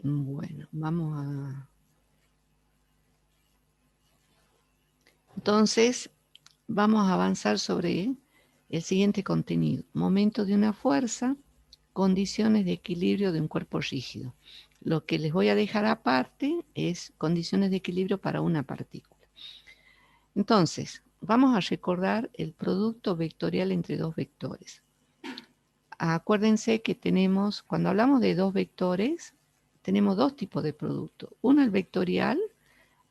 Bueno, vamos a... Entonces, vamos a avanzar sobre el siguiente contenido. Momento de una fuerza, condiciones de equilibrio de un cuerpo rígido. Lo que les voy a dejar aparte es condiciones de equilibrio para una partícula. Entonces, vamos a recordar el producto vectorial entre dos vectores. Acuérdense que tenemos, cuando hablamos de dos vectores, tenemos dos tipos de producto. Uno el vectorial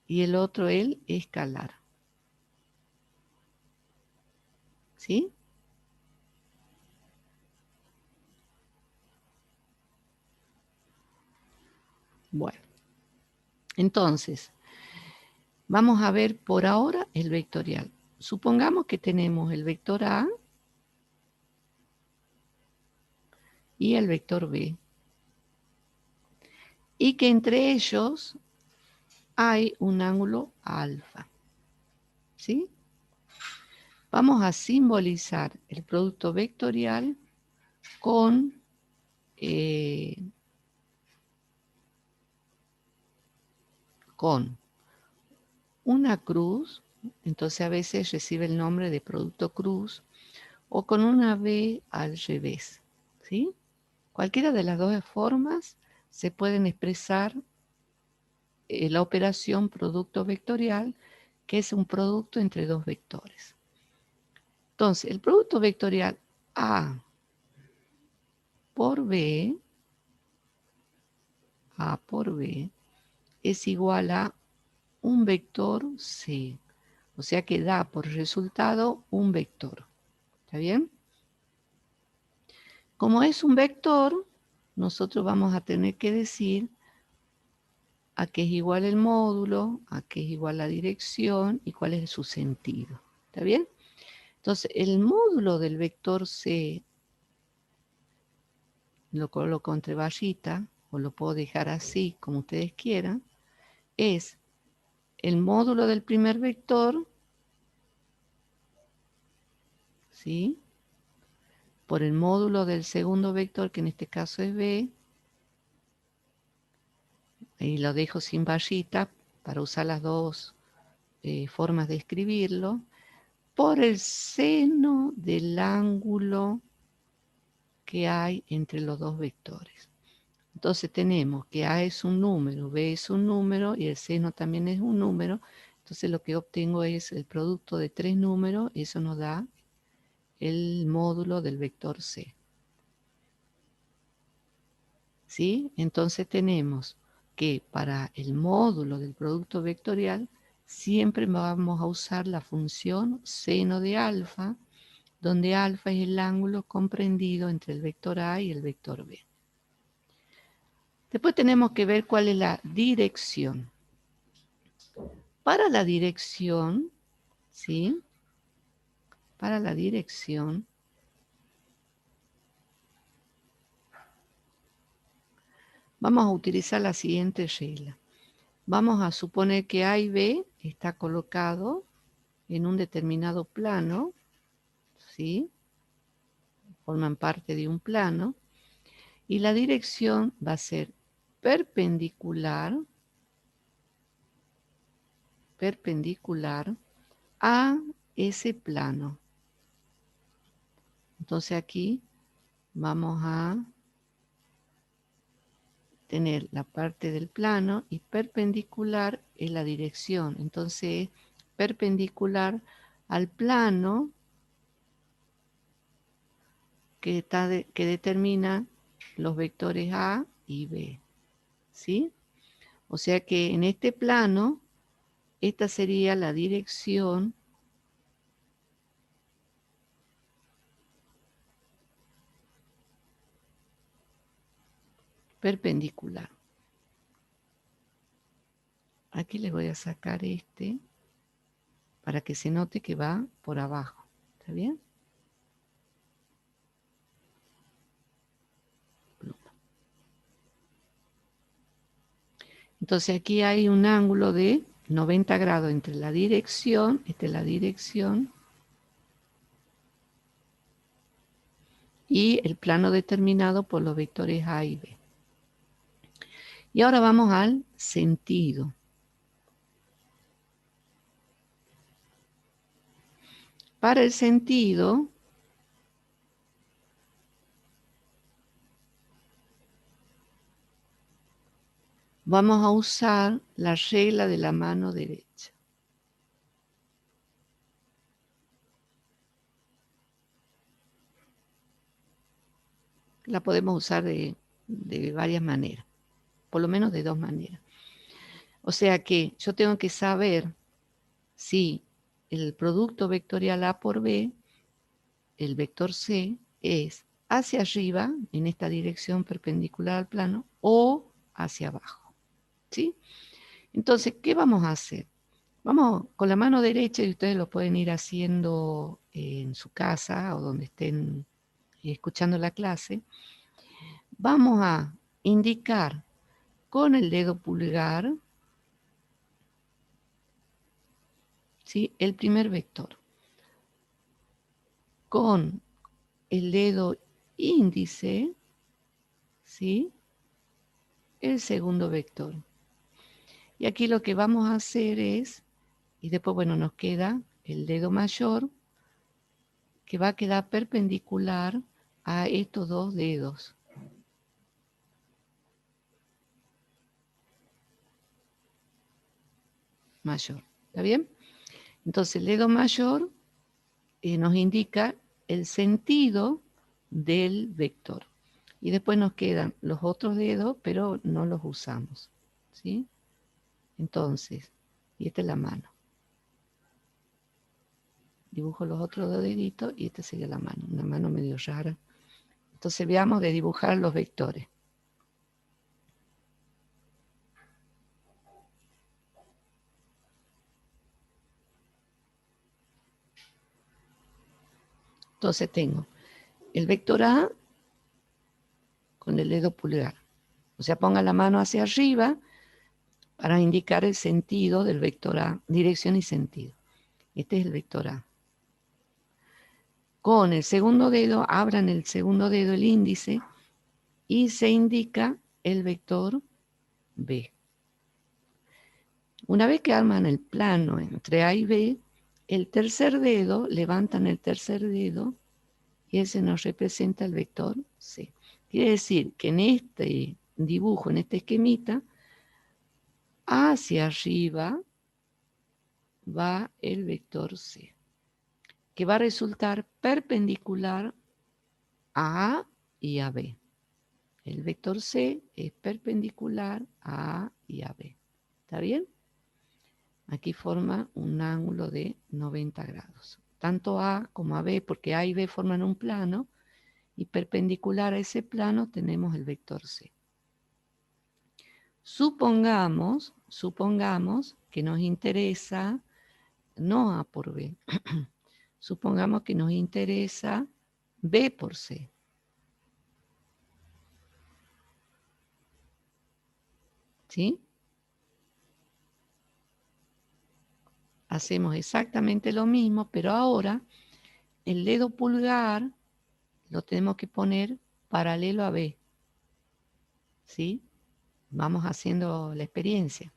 y el otro el escalar. ¿Sí? Bueno, entonces, vamos a ver por ahora el vectorial. Supongamos que tenemos el vector A y el vector B. Y que entre ellos hay un ángulo alfa. ¿Sí? Vamos a simbolizar el producto vectorial con una cruz, entonces a veces recibe el nombre de producto cruz, o con una B al revés, ¿sí? Cualquiera de las dos formas se pueden expresar la operación producto vectorial, que es un producto entre dos vectores. Entonces, el producto vectorial A por B, es igual a un vector C. O sea que da por resultado un vector. ¿Está bien? Como es un vector, nosotros vamos a tener que decir a qué es igual el módulo, a qué es igual la dirección y cuál es su sentido. ¿Está bien? Entonces, el módulo del vector C, lo coloco entre barrita, o lo puedo dejar así, como ustedes quieran, es el módulo del primer vector, ¿sí? Por el módulo del segundo vector, que en este caso es B, y lo dejo sin barrita para usar las dos formas de escribirlo, por el seno del ángulo que hay entre los dos vectores. Entonces tenemos que A es un número, B es un número y el seno también es un número. Entonces lo que obtengo es el producto de tres números y eso nos da el módulo del vector C. ¿Sí? Entonces tenemos que para el módulo del producto vectorial siempre vamos a usar la función seno de alfa, donde alfa es el ángulo comprendido entre el vector A y el vector B. Después tenemos que ver cuál es la dirección. Para la dirección, ¿sí? Para la dirección, vamos a utilizar la siguiente regla. Vamos a suponer que A y B está colocado en un determinado plano, ¿sí? Forman parte de un plano, y la dirección va a ser perpendicular a ese plano. Entonces aquí vamos a tener la parte del plano y perpendicular es la dirección. Entonces, perpendicular al plano que determina los vectores A y B. ¿Sí? O sea que en este plano, esta sería la dirección perpendicular. Aquí les voy a sacar este para que se note que va por abajo. ¿Está bien? Entonces aquí hay un ángulo de 90 grados entre la dirección, esta es la dirección, y el plano determinado por los vectores A y B. Y ahora vamos al sentido. Para el sentido, vamos a usar la regla de la mano derecha. La podemos usar de varias maneras, por lo menos de dos maneras. O sea que yo tengo que saber si el producto vectorial A por B, el vector C, es hacia arriba, en esta dirección perpendicular al plano, o hacia abajo. ¿Sí? Entonces, ¿qué vamos a hacer? Vamos con la mano derecha, y ustedes lo pueden ir haciendo en su casa o donde estén escuchando la clase. Vamos a indicar con el dedo pulgar, ¿sí?, el primer vector. Con el dedo índice, ¿sí?, el segundo vector. Y aquí lo que vamos a hacer es, y después, bueno, nos queda el dedo mayor, que va a quedar perpendicular a estos dos dedos. Mayor, ¿está bien? Entonces el dedo mayor nos indica el sentido del vector. Y después nos quedan los otros dedos, pero no los usamos, ¿sí? Entonces, y esta es la mano. Dibujo los otros dos deditos y esta sería la mano, una mano medio rara. Entonces veamos de dibujar los vectores. Entonces tengo el vector A con el dedo pulgar. O sea, ponga la mano hacia arriba para indicar el sentido del vector A, dirección y sentido. Este es el vector A. Con el segundo dedo, abran el segundo dedo, el índice, y se indica el vector B. Una vez que arman el plano entre A y B, el tercer dedo, levantan el tercer dedo, y ese nos representa el vector C. Quiere decir que en este dibujo, en este esquemita, hacia arriba va el vector C, que va a resultar perpendicular a A y a B. El vector C es perpendicular a A y a B. ¿Está bien? Aquí forma un ángulo de 90 grados. Tanto A como a B, porque A y B forman un plano, y perpendicular a ese plano tenemos el vector C. Supongamos que nos interesa, no A por B, supongamos que nos interesa B por C. ¿Sí? Hacemos exactamente lo mismo, pero ahora el dedo pulgar lo tenemos que poner paralelo a B. ¿Sí? Vamos haciendo la experiencia.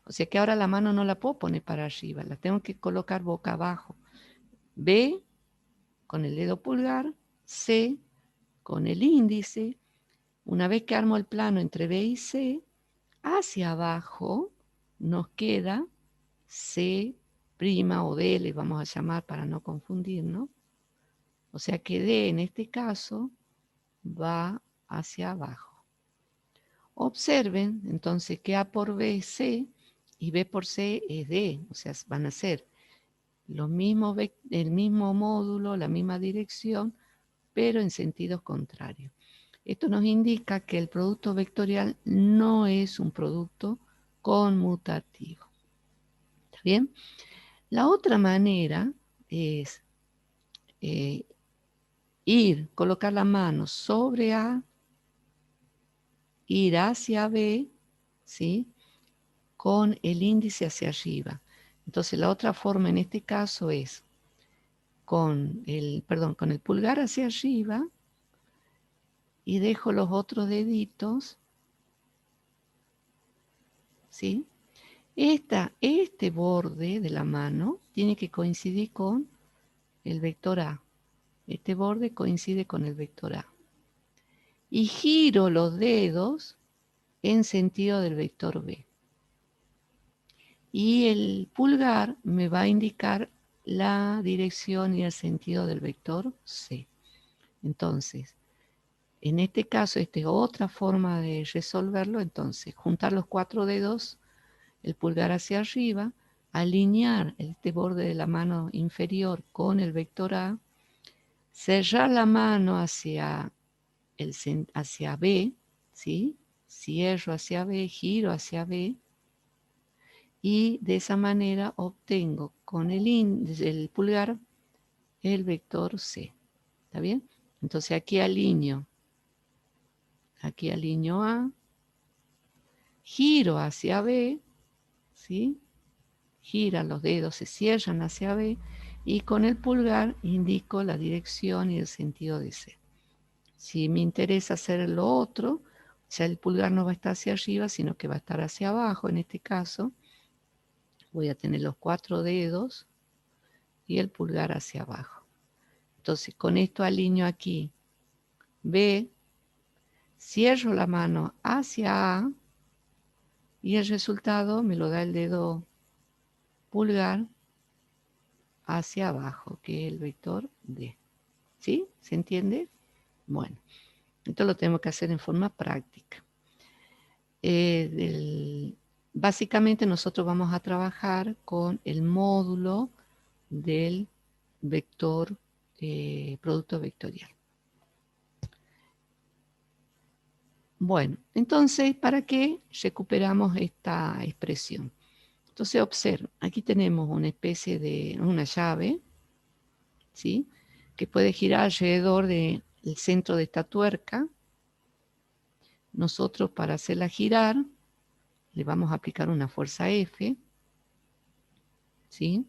O sea que ahora la mano no la puedo poner para arriba, la tengo que colocar boca abajo. B con el dedo pulgar, C con el índice. Una vez que armo el plano entre B y C, hacia abajo nos queda C' o D, le vamos a llamar para no confundirnos. O sea que D en este caso va hacia abajo. Observen entonces que A por B es C y B por C es D, o sea, van a ser el mismo módulo, la misma dirección, pero en sentidos contrarios. Esto nos indica que el producto vectorial no es un producto conmutativo. ¿Está bien? La otra manera es colocar la mano sobre A, ir hacia B, ¿sí?, con el índice hacia arriba. Entonces la otra forma en este caso es con el pulgar hacia arriba y dejo los otros deditos ¿sí? Este borde de la mano tiene que coincidir con el vector A. Este borde coincide con el vector A. Y giro los dedos en sentido del vector B. Y el pulgar me va a indicar la dirección y el sentido del vector C. Entonces, en este caso, esta es otra forma de resolverlo. Entonces, juntar los 4 dedos, el pulgar hacia arriba, alinear este borde de la mano inferior con el vector A, cerrar la mano hacia B, ¿sí? Cierro hacia B, giro hacia B, y de esa manera obtengo con el pulgar el vector C. ¿Está bien? Entonces aquí alineo A, giro hacia B, ¿sí? Giran los dedos, se cierran hacia B, y con el pulgar indico la dirección y el sentido de C. Si me interesa hacer lo otro, ya el pulgar no va a estar hacia arriba, sino que va a estar hacia abajo. En este caso, voy a tener los 4 dedos y el pulgar hacia abajo. Entonces, con esto alineo aquí B, cierro la mano hacia A, y el resultado me lo da el dedo pulgar hacia abajo, que es el vector D. ¿Sí? ¿Se entiende? Bueno, esto lo tenemos que hacer en forma práctica. Básicamente nosotros vamos a trabajar con el módulo del vector, producto vectorial. Bueno, entonces, ¿para qué recuperamos esta expresión? Entonces, observen, aquí tenemos una especie de una llave, ¿sí? Que puede girar alrededor del centro de esta tuerca. Nosotros, para hacerla girar, le vamos a aplicar una fuerza F, ¿sí?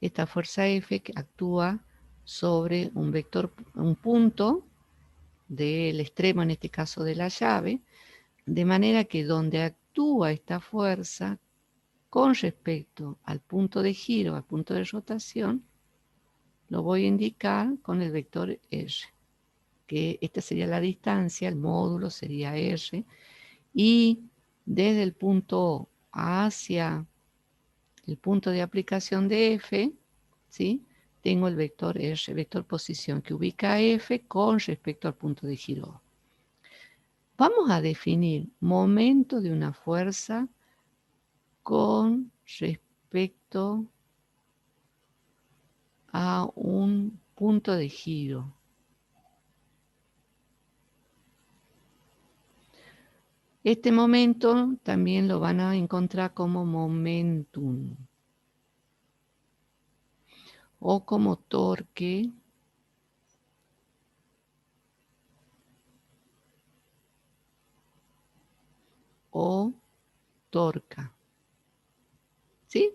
Esta fuerza F que actúa sobre un vector, un punto del extremo, en este caso de la llave, de manera que donde actúa esta fuerza con respecto al punto de giro, al punto de rotación, lo voy a indicar con el vector R, que esta sería la distancia, el módulo sería R, y desde el punto O hacia el punto de aplicación de F, ¿sí? Tengo el vector R, vector posición, que ubica a F con respecto al punto de giro. Vamos a definir momento de una fuerza con respecto a un punto de giro. Este momento también lo van a encontrar como momentum o como torque o torca. ¿Sí?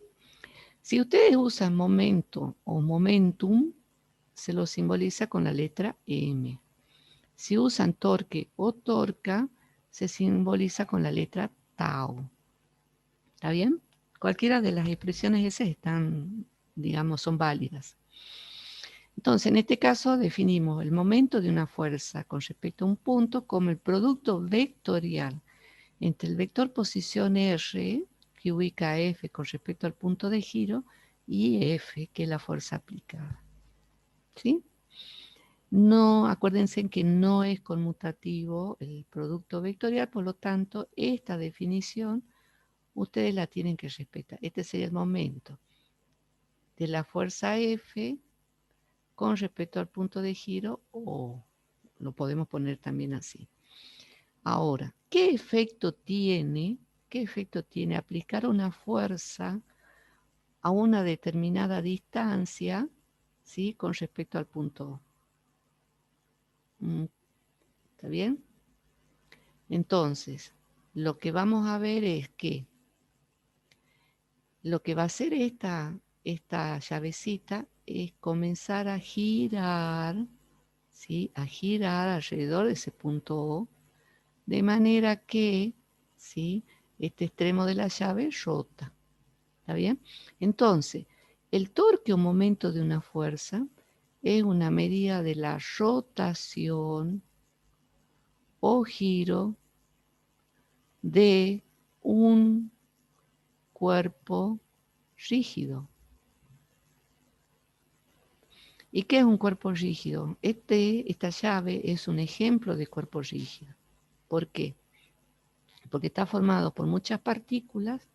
Si ustedes usan momento o momentum, se lo simboliza con la letra M. Si usan torque o torca, se simboliza con la letra tau. ¿Está bien? Cualquiera de las expresiones esas están, digamos, son válidas. Entonces, en este caso definimos el momento de una fuerza con respecto a un punto como el producto vectorial entre el vector posición R, que ubica a F con respecto al punto de giro, y F, que es la fuerza aplicada. ¿Sí? No, acuérdense que no es conmutativo el producto vectorial, por lo tanto, esta definición ustedes la tienen que respetar. Este sería el momento de la fuerza F con respecto al punto de giro, o lo podemos poner también así. Ahora, ¿qué efecto tiene aplicar una fuerza a una determinada distancia, ¿sí? Con respecto al punto O? ¿Está bien? Entonces, lo que vamos a ver es que lo que va a hacer esta llavecita es comenzar a girar, ¿sí? A girar alrededor de ese punto O, de manera que, ¿sí? este extremo de la llave rota. ¿Está bien? Entonces, el torque o momento de una fuerza es una medida de la rotación o giro de un cuerpo rígido. ¿Y qué es un cuerpo rígido? Esta llave es un ejemplo de cuerpo rígido. ¿Por qué? Porque está formado por muchas partículas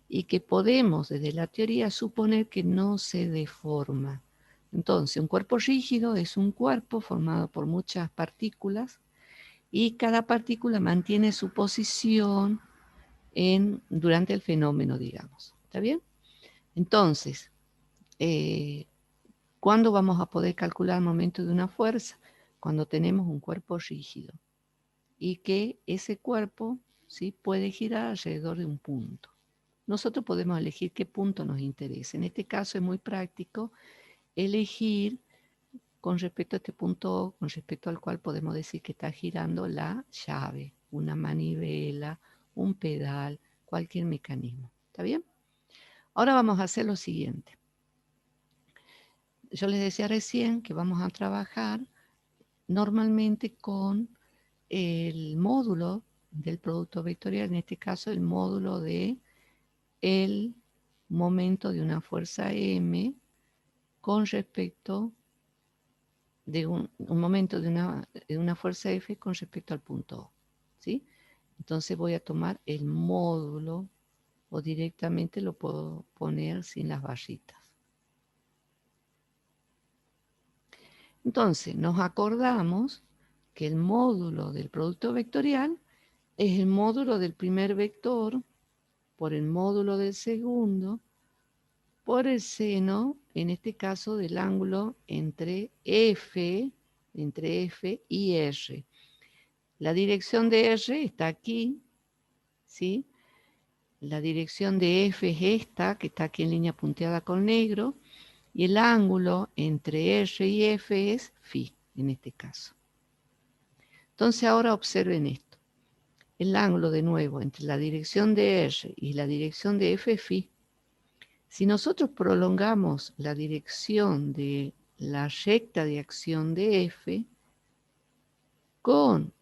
y que podemos desde la teoría suponer que no se deforma. Entonces, un cuerpo rígido es un cuerpo formado por muchas partículas y cada partícula mantiene su posición durante el fenómeno, digamos. ¿Está bien? Entonces, ¿cuándo vamos a poder calcular el momento de una fuerza? Cuando tenemos un cuerpo rígido y que ese cuerpo, ¿sí?, puede girar alrededor de un punto. Nosotros podemos elegir qué punto nos interesa. En este caso es muy práctico elegir con respecto a este punto, con respecto al cual podemos decir que está girando la llave, una manivela, un pedal, cualquier mecanismo. ¿Está bien? Ahora vamos a hacer lo siguiente. Yo les decía recién que vamos a trabajar normalmente con el módulo del producto vectorial, en este caso el módulo de el momento de una fuerza M con respecto de un momento de una fuerza F con respecto al punto O. ¿Sí? Entonces voy a tomar el módulo o directamente lo puedo poner sin las barritas. Entonces nos acordamos que el módulo del producto vectorial es el módulo del primer vector por el módulo del segundo por el seno, en este caso del ángulo entre F y R. La dirección de R está aquí, ¿sí? La dirección de F es esta, que está aquí en línea punteada con negro, y el ángulo entre R y F es phi, en este caso. Entonces ahora observen esto. El ángulo, de nuevo, entre la dirección de R y la dirección de F es phi. Si nosotros prolongamos la dirección de la recta de acción de F con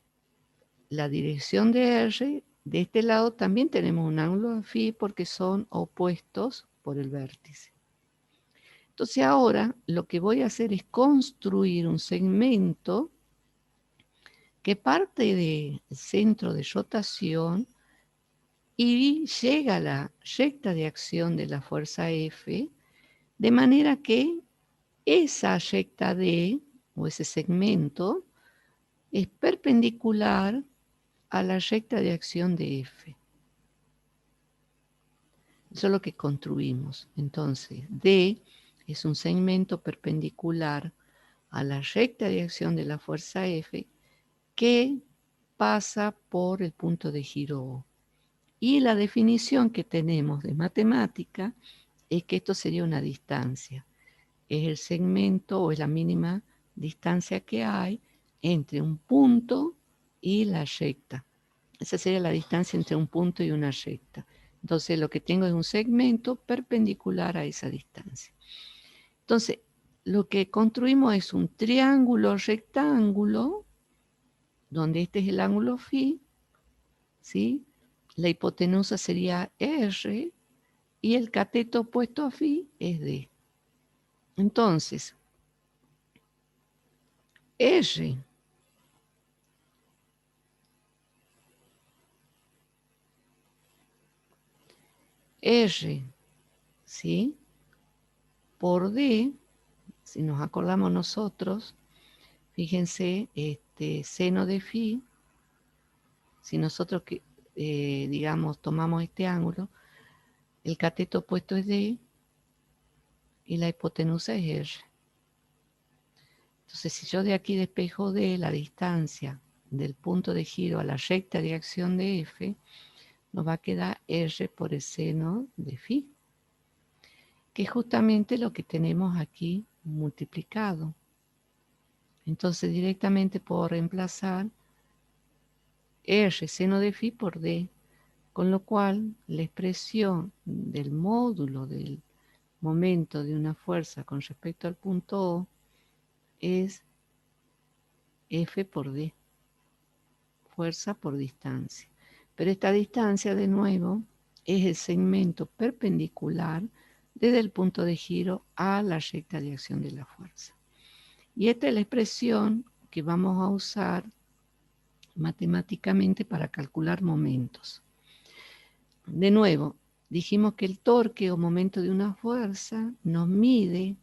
la dirección de R, de este lado también tenemos un ángulo phi porque son opuestos por el vértice. Entonces ahora lo que voy a hacer es construir un segmento que parte del centro de rotación y llega a la recta de acción de la fuerza F, de manera que esa recta D o ese segmento es perpendicular a la recta de acción de F. Eso es lo que construimos. Entonces, D es un segmento perpendicular a la recta de acción de la fuerza F que pasa por el punto de giro O. Y la definición que tenemos de matemática es que esto sería una distancia. Es el segmento o es la mínima distancia que hay entre un punto y la recta. Esa sería la distancia entre un punto y una recta. Entonces lo que tengo es un segmento perpendicular a esa distancia. Entonces, lo que construimos es un triángulo rectángulo, donde este es el ángulo phi, ¿sí? La hipotenusa sería R y el cateto opuesto a phi es D. Entonces, R R, ¿sí?, por D, si nos acordamos nosotros, fíjense, seno de phi, si nosotros, digamos, tomamos este ángulo, el cateto opuesto es D y la hipotenusa es R. Entonces, si yo de aquí despejo D, la distancia del punto de giro a la recta de acción de F, nos va a quedar R por el seno de phi, que es justamente lo que tenemos aquí multiplicado. Entonces directamente puedo reemplazar R seno de phi por D, Con lo cual, la expresión del módulo del momento de una fuerza con respecto al punto O es F por D, fuerza por distancia. Pero esta distancia, de nuevo, es el segmento perpendicular desde el punto de giro a la recta de acción de la fuerza. Y esta es la expresión que vamos a usar matemáticamente para calcular momentos. De nuevo, dijimos que el torque o momento de una fuerza nos mide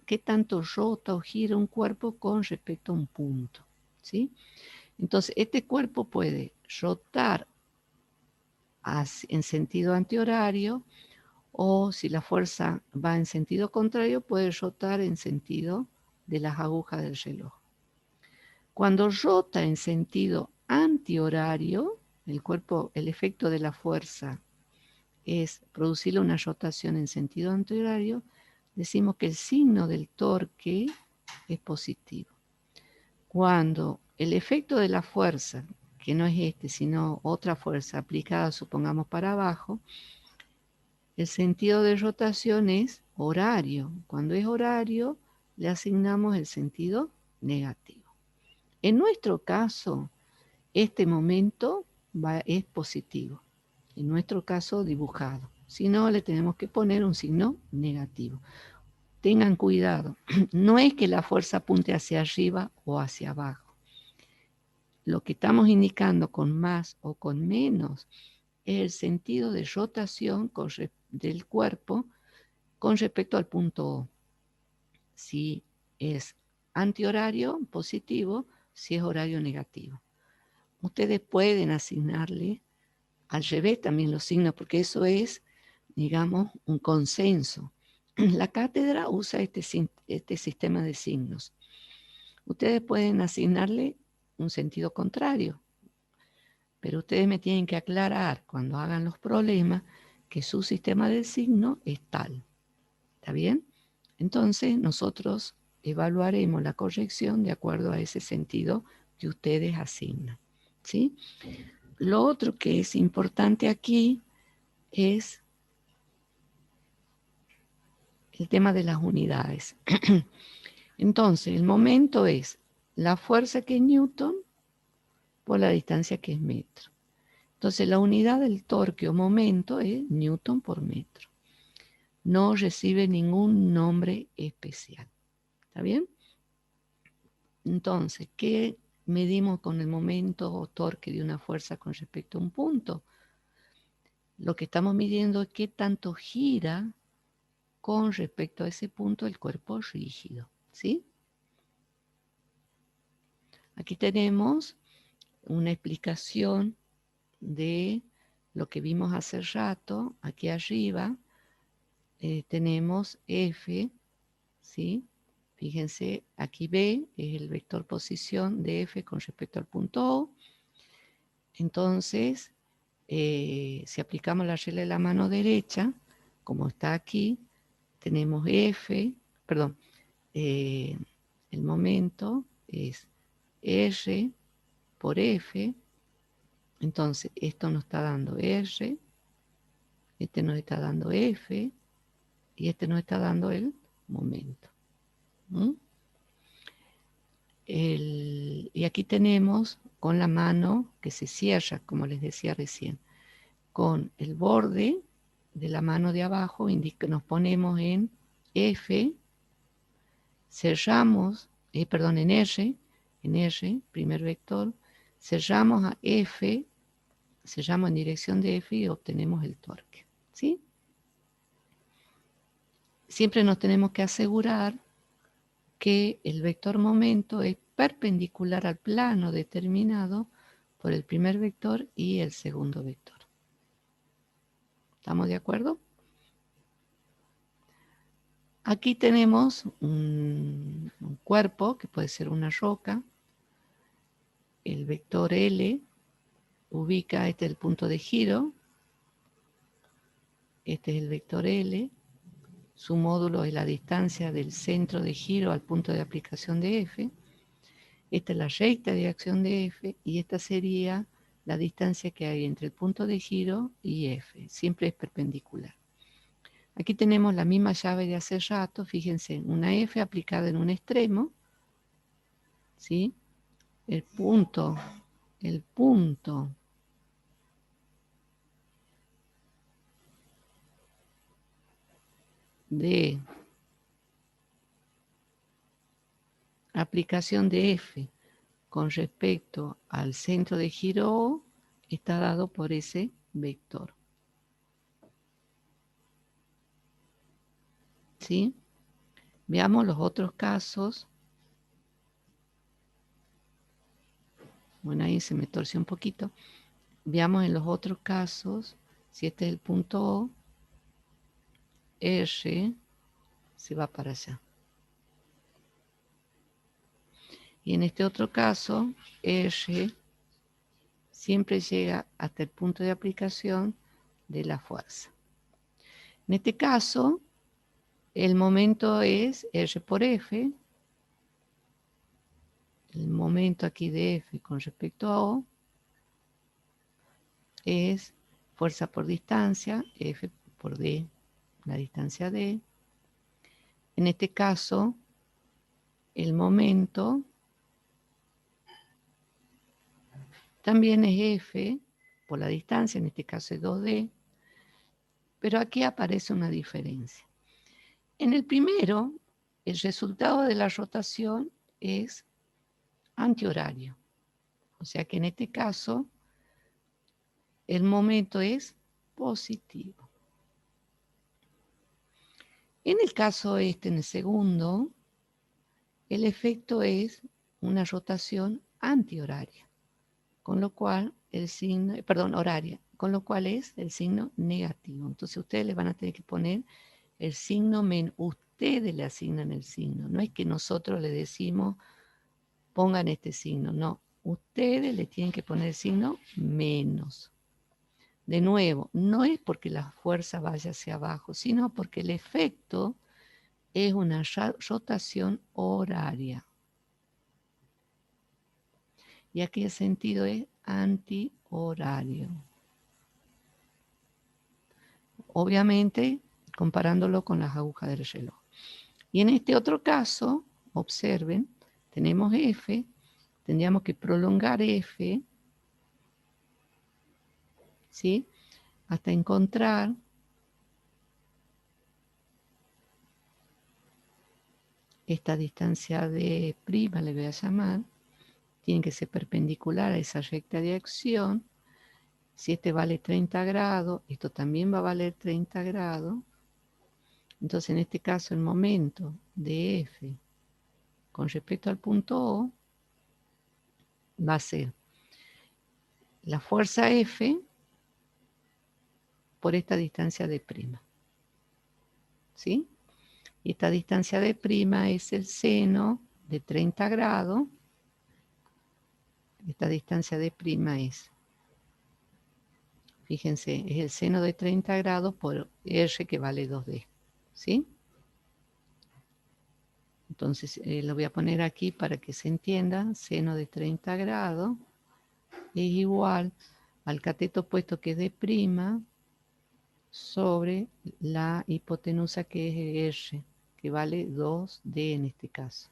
qué tanto rota o gira un cuerpo con respecto a un punto, ¿sí? Entonces, este cuerpo puede rotar en sentido antihorario, o si la fuerza va en sentido contrario, puede rotar en sentido de las agujas del reloj. Cuando rota en sentido antihorario, el efecto de la fuerza es producir una rotación en sentido antihorario, decimos que el signo del torque es positivo. Cuando el efecto de la fuerza, que no es este, sino otra fuerza aplicada, supongamos, para abajo, el sentido de rotación es horario. Cuando es horario, le asignamos el sentido negativo. En nuestro caso, este momento es positivo. En nuestro caso, dibujado. Si no, le tenemos que poner un signo negativo. Tengan cuidado. No es que la fuerza apunte hacia arriba o hacia abajo. Lo que estamos indicando con más o con menos es el sentido de rotación del cuerpo con respecto al punto O. Si es antihorario, positivo; si es horario, negativo. Ustedes pueden asignarle al revés también los signos, porque eso es, digamos, un consenso. La cátedra usa este sistema de signos. Ustedes pueden asignarle un sentido contrario, pero ustedes me tienen que aclarar cuando hagan los problemas que su sistema de signo es tal. ¿Está bien? Entonces nosotros evaluaremos la corrección de acuerdo a ese sentido que ustedes asignan, ¿sí? Lo otro que es importante aquí es el tema de las unidades. Entonces, el momento es la fuerza, que es Newton, por la distancia, que es metro. Entonces, la unidad del torque o momento es Newton por metro. No recibe ningún nombre especial. ¿Está bien? Entonces, ¿qué medimos con el momento o torque de una fuerza con respecto a un punto? Lo que estamos midiendo es qué tanto gira con respecto a ese punto el cuerpo rígido, ¿sí? Aquí tenemos una explicación de lo que vimos hace rato. Aquí arriba tenemos F, ¿sí? Fíjense, aquí B es el vector posición de F con respecto al punto O. Entonces, si aplicamos la regla de la mano derecha, como está aquí, tenemos F, perdón, el momento es R por F. Entonces, esto nos está dando R, este nos está dando F, y este nos está dando el momento. Y aquí tenemos con la mano que se cierra, como les decía recién, con el borde de la mano de abajo, nos ponemos en F, cerramos, en R, primer vector, cerramos a F, cerramos en dirección de F y obtenemos el torque, ¿sí? Siempre nos tenemos que asegurar que el vector momento es perpendicular al plano determinado por el primer vector y el segundo vector. ¿Estamos de acuerdo? Aquí tenemos un cuerpo que puede ser una roca. El vector L ubica, este es el punto de giro. Este es el vector L. Su módulo es la distancia del centro de giro al punto de aplicación de F. Esta es la recta de acción de F y esta sería la distancia que hay entre el punto de giro y F. Siempre es perpendicular. Aquí tenemos la misma llave de hace rato. Fíjense, una F aplicada en un extremo, ¿sí? El punto de aplicación de F con respecto al centro de giro O está dado por ese vector. ¿Sí? Veamos los otros casos. Bueno, ahí se me torció un poquito. Veamos en los otros casos, si este es el punto O, R se va para allá. Y en este otro caso, R siempre llega hasta el punto de aplicación de la fuerza. En este caso, el momento es R por F. El momento aquí de F con respecto a O es fuerza por distancia, F por D, la distancia D. En este caso, el momento también es F por la distancia, en este caso es 2D, pero aquí aparece una diferencia. En el primero, el resultado de la rotación es antihorario. O sea que en este caso, el momento es positivo. En el caso en el segundo, el efecto es una rotación antihoraria, con lo cual el signo, horaria, con lo cual es el signo negativo. Entonces ustedes le van a tener que poner el signo menos. Ustedes le asignan el signo. No es que nosotros le decimos pongan este signo. No, ustedes le tienen que poner el signo menos. De nuevo, no es porque la fuerza vaya hacia abajo, sino porque el efecto es una rotación horaria. Y aquí el sentido es antihorario. Obviamente, comparándolo con las agujas del reloj. Y en este otro caso, observen, tenemos F, tendríamos que prolongar F, ¿sí? Hasta encontrar esta distancia de prima, le voy a llamar, tiene que ser perpendicular a esa recta de acción. Si este vale 30 grados, esto también va a valer 30 grados. Entonces, en este caso, el momento de F con respecto al punto O va a ser la fuerza F por esta distancia de prima. ¿Sí? Y esta distancia de prima es el seno de 30 grados. Esta distancia de prima es, fíjense, es el seno de 30 grados por R que vale 2D. ¿Sí? Entonces lo voy a poner aquí para que se entienda. Seno de 30 grados es igual al cateto opuesto que es de prima sobre la hipotenusa que es R, que vale 2D en este caso.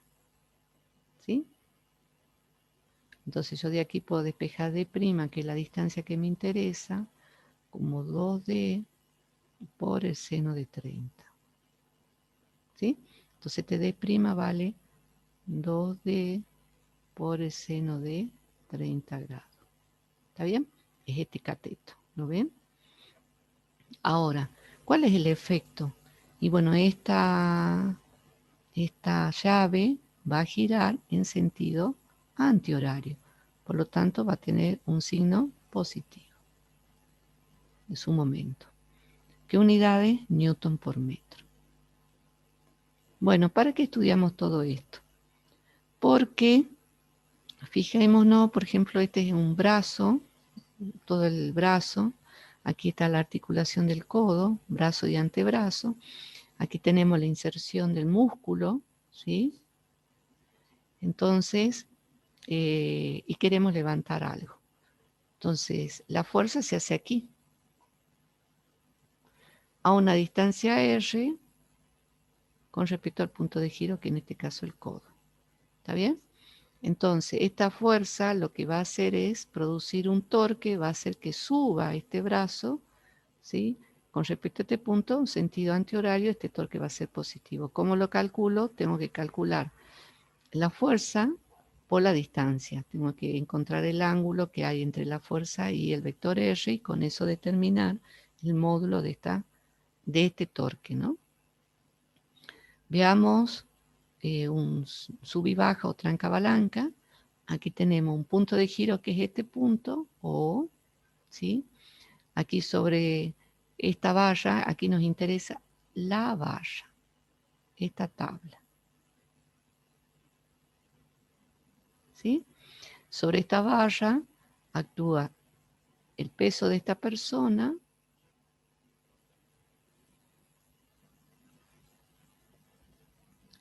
¿Sí? Entonces yo de aquí puedo despejar de prima, que es la distancia que me interesa, como 2D por el seno de 30. ¿Sí? Entonces este de prima vale 2D por el seno de 30 grados. ¿Está bien? Es este cateto. ¿Lo ven? Ahora, ¿cuál es el efecto? Y bueno, esta llave va a girar en sentido antihorario. Por lo tanto, va a tener un signo positivo en su momento. ¿Qué unidades? Newton por metro. Bueno, ¿para qué estudiamos todo esto? Porque, fijémonos, por ejemplo, este es un brazo, todo el brazo. Aquí está la articulación del codo, brazo y antebrazo. Aquí tenemos la inserción del músculo, ¿sí? Entonces, y queremos levantar algo. Entonces, la fuerza se hace aquí, a una distancia R, con respecto al punto de giro, que en este caso el codo. ¿Está bien? Entonces, esta fuerza lo que va a hacer es producir un torque, va a hacer que suba este brazo, ¿sí? Con respecto a este punto, en sentido antihorario, este torque va a ser positivo. ¿Cómo lo calculo? Tengo que calcular la fuerza por la distancia. Tengo que encontrar el ángulo que hay entre la fuerza y el vector R y con eso determinar el módulo de este torque, ¿no? Veamos un sub y baja o tranca palanca. Aquí tenemos un punto de giro que es este punto, O, ¿sí? Aquí sobre esta valla, aquí nos interesa la valla, esta tabla, ¿sí? Sobre esta valla actúa el peso de esta persona,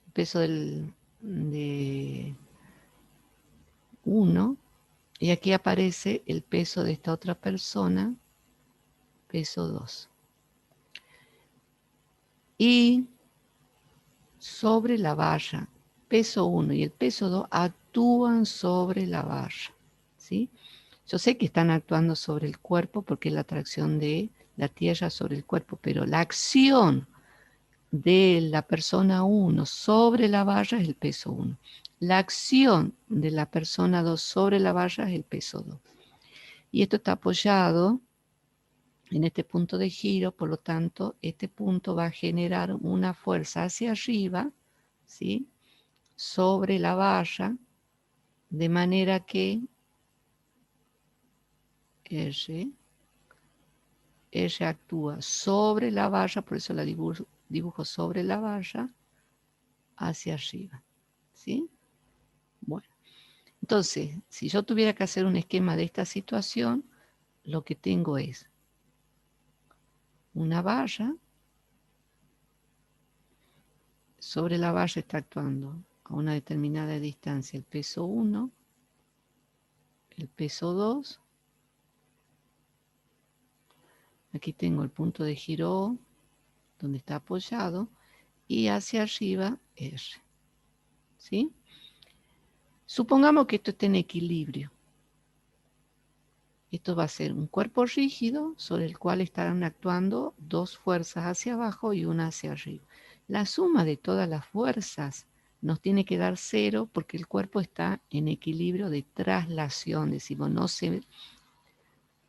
el peso de 1, y aquí aparece el peso de esta otra persona, peso 2. Y sobre la valla, peso 1 y el peso 2 actúan sobre la valla, ¿sí? Yo sé que están actuando sobre el cuerpo porque es la atracción de la tierra sobre el cuerpo, pero la acción de la persona 1 sobre la valla es el peso 1. La acción de la persona 2 sobre la valla es el peso 2. Y esto está apoyado en este punto de giro, por lo tanto, este punto va a generar una fuerza hacia arriba, ¿sí? Sobre la valla, de manera que R actúa sobre la valla, por eso la dibujo sobre la valla, hacia arriba, ¿sí? Bueno, entonces, si yo tuviera que hacer un esquema de esta situación, lo que tengo es una valla, sobre la valla está actuando a una determinada distancia el peso 1, el peso 2, aquí tengo el punto de giro O, donde está apoyado, y hacia arriba R, ¿sí? Supongamos que esto esté en equilibrio. Esto va a ser un cuerpo rígido sobre el cual estarán actuando dos fuerzas hacia abajo y una hacia arriba. La suma de todas las fuerzas nos tiene que dar 0 porque el cuerpo está en equilibrio de traslación. Decimos, no se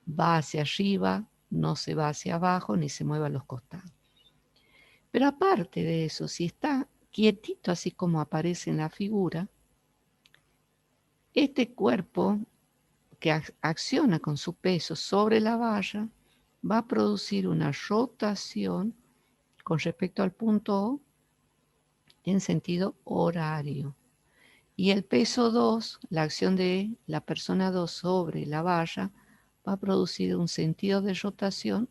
va hacia arriba, no se va hacia abajo, ni se mueve a los costados. Pero aparte de eso, si está quietito así como aparece en la figura, este cuerpo que acciona con su peso sobre la valla va a producir una rotación con respecto al punto O en sentido horario. Y el peso 2, la acción de la persona 2 sobre la valla, va a producir un sentido de rotación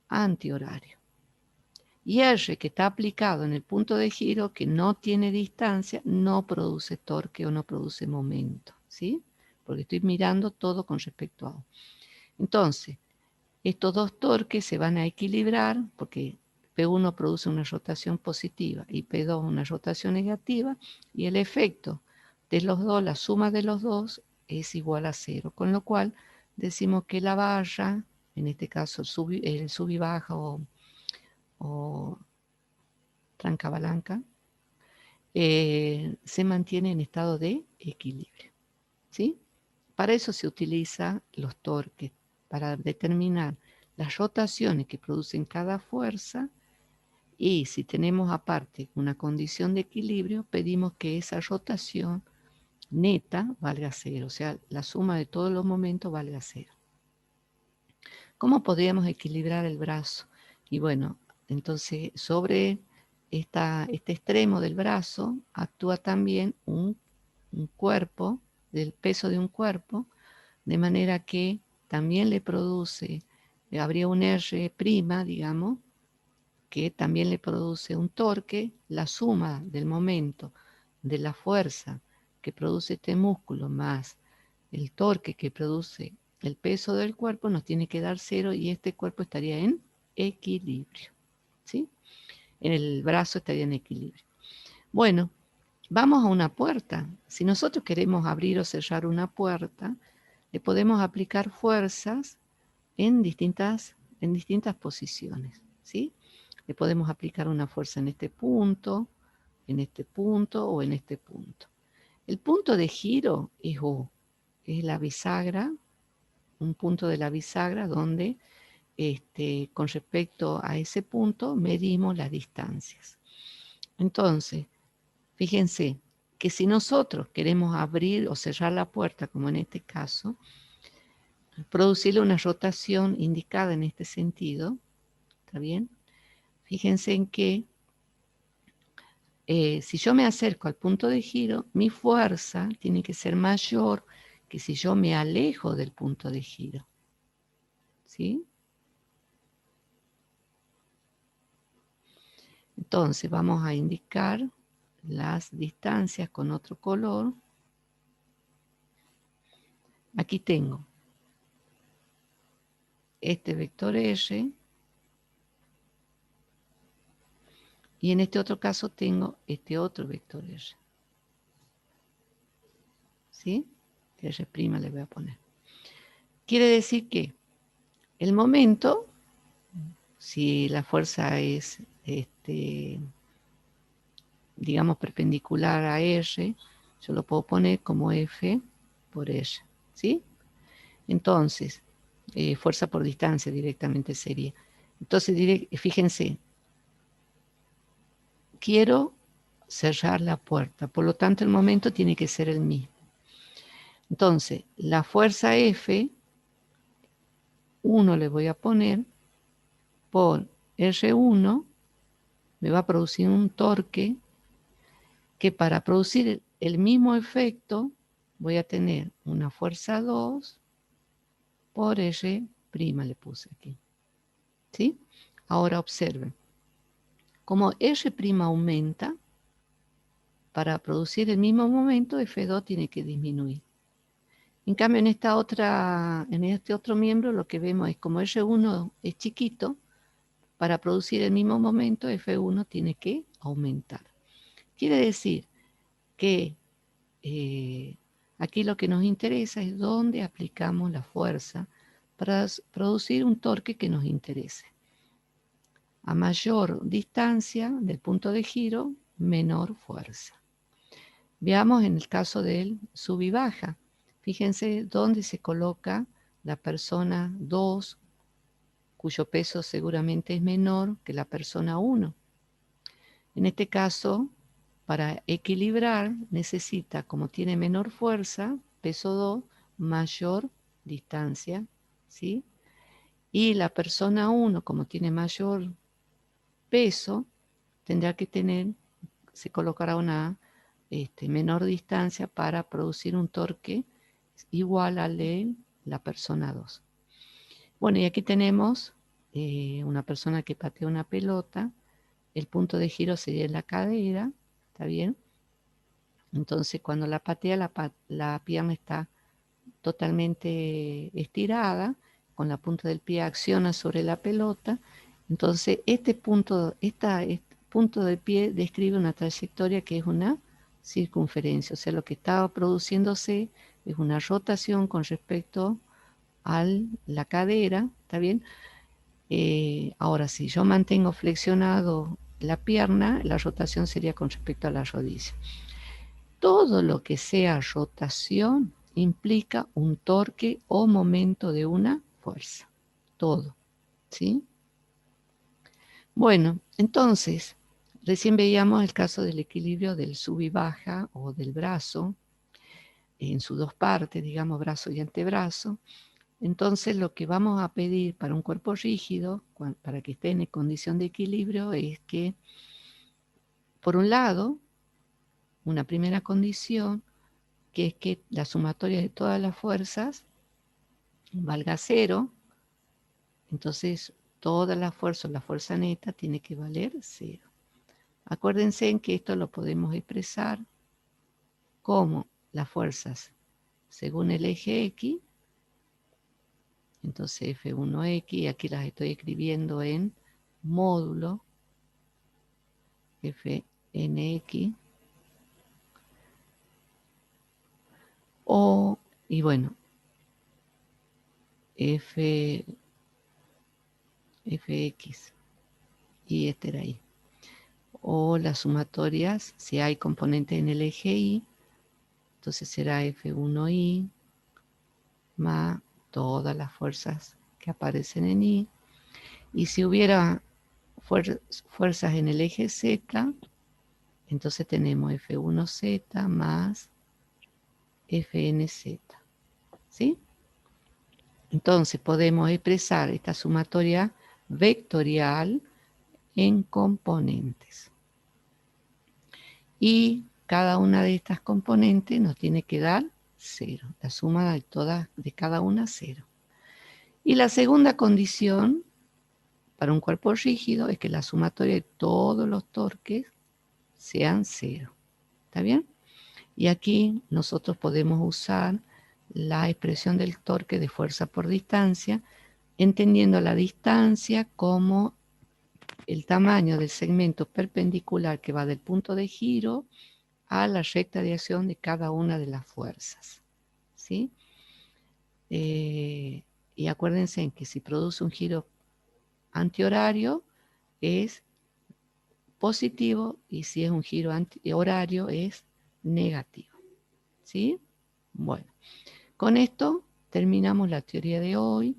antihorario. Y R, que está aplicado en el punto de giro, que no tiene distancia, no produce torque o no produce momento, ¿sí? Porque estoy mirando todo con respecto a O. Entonces, estos dos torques se van a equilibrar porque P1 produce una rotación positiva y P2 una rotación negativa, y el efecto de los dos, la suma de los dos, es igual a 0, con lo cual decimos que la valla, en este caso el sub y baja o tranca palanca, se mantiene en estado de equilibrio, ¿sí? Para eso se utilizan los torques, para determinar las rotaciones que producen cada fuerza, y si tenemos aparte una condición de equilibrio, pedimos que esa rotación neta valga 0, o sea, la suma de todos los momentos valga 0. ¿Cómo podríamos equilibrar el brazo? Y bueno, entonces sobre este extremo del brazo actúa también un cuerpo, del peso de un cuerpo, de manera que también le produce, habría un R', digamos, que también le produce un torque. La suma del momento de la fuerza que produce este músculo más el torque que produce el peso del cuerpo nos tiene que dar 0 y este cuerpo estaría en equilibrio, ¿sí? En el brazo estaría en equilibrio. Bueno, vamos a una puerta. Si nosotros queremos abrir o cerrar una puerta, le podemos aplicar fuerzas en distintas posiciones, ¿sí? Le podemos aplicar una fuerza en este punto o en este punto. El punto de giro es O, es la bisagra, un punto de la bisagra donde con respecto a ese punto medimos las distancias. Entonces, fíjense que si nosotros queremos abrir o cerrar la puerta, como en este caso, producirle una rotación indicada en este sentido, ¿está bien? Fíjense en que si yo me acerco al punto de giro, mi fuerza tiene que ser mayor que si yo me alejo del punto de giro, ¿sí? Entonces vamos a indicar las distancias con otro color. Aquí tengo este vector R y en este otro caso tengo este otro vector R. ¿Sí? R' le voy a poner. Quiere decir que el momento, si la fuerza es, digamos, perpendicular a R, yo lo puedo poner como F por R. ¿Sí? Entonces, fuerza por distancia directamente sería. Entonces, fíjense, quiero cerrar la puerta, por lo tanto el momento tiene que ser el mismo. Entonces, la fuerza F, 1 le voy a poner por R1, me va a producir un torque que para producir el mismo efecto voy a tener una fuerza 2 por R', le puse aquí. ¿Sí? Ahora observen, como R' aumenta, para producir el mismo momento, F2 tiene que disminuir. En cambio, en este otro miembro, lo que vemos es como R1 es chiquito, para producir el mismo momento, F1 tiene que aumentar. Quiere decir que aquí lo que nos interesa es dónde aplicamos la fuerza para producir un torque que nos interese. A mayor distancia del punto de giro, menor fuerza. Veamos en el caso del sub y baja. Fíjense dónde se coloca la persona 2, cuyo peso seguramente es menor que la persona 1. En este caso, para equilibrar, necesita, como tiene menor fuerza, peso 2, mayor distancia, ¿sí? Y la persona 1, como tiene mayor peso, tendrá que se colocará una menor distancia para producir un torque igual al de la persona 2. Bueno, y aquí tenemos una persona que patea una pelota, el punto de giro sería en la cadera, ¿está bien? Entonces cuando la patea, la pierna está totalmente estirada, con la punta del pie acciona sobre la pelota, entonces este punto del pie describe una trayectoria que es una circunferencia, o sea, lo que estaba produciéndose es una rotación con respecto a la cadera, ¿está bien? Ahora, si yo mantengo flexionado la pierna, la rotación sería con respecto a la rodilla. Todo lo que sea rotación implica un torque o momento de una fuerza. Todo, ¿sí? Bueno, entonces, recién veíamos el caso del equilibrio del sub y baja o del brazo en sus dos partes, digamos, brazo y antebrazo. Entonces, lo que vamos a pedir para un cuerpo rígido, para que esté en condición de equilibrio, es que, por un lado, una primera condición, que es que la sumatoria de todas las fuerzas valga 0, entonces toda la fuerza neta tiene que valer 0. Acuérdense en que esto lo podemos expresar como las fuerzas según el eje X Entonces F1X, aquí las estoy escribiendo en módulo FNX. Y bueno, Fx, y este era Y. O las sumatorias, si hay componentes en el eje Y, entonces será F1Y más todas las fuerzas que aparecen en Y. Y si hubiera fuerzas en el eje Z, entonces tenemos F1Z más FNZ. ¿Sí? Entonces podemos expresar esta sumatoria vectorial en componentes. Y cada una de estas componentes nos tiene que dar 0. La suma de cada una 0. Y la segunda condición para un cuerpo rígido es que la sumatoria de todos los torques sean 0. ¿Está bien? Y aquí nosotros podemos usar la expresión del torque de fuerza por distancia, entendiendo la distancia como el tamaño del segmento perpendicular que va del punto de giro a la recta de acción de cada una de las fuerzas. ¿Sí? Y acuérdense en que si produce un giro antihorario es positivo y si es un giro antihorario es negativo. ¿Sí? Bueno, con esto terminamos la teoría de hoy.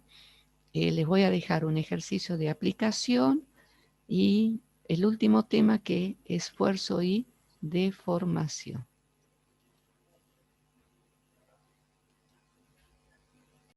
Les voy a dejar un ejercicio de aplicación y el último tema que es esfuerzo y deformación.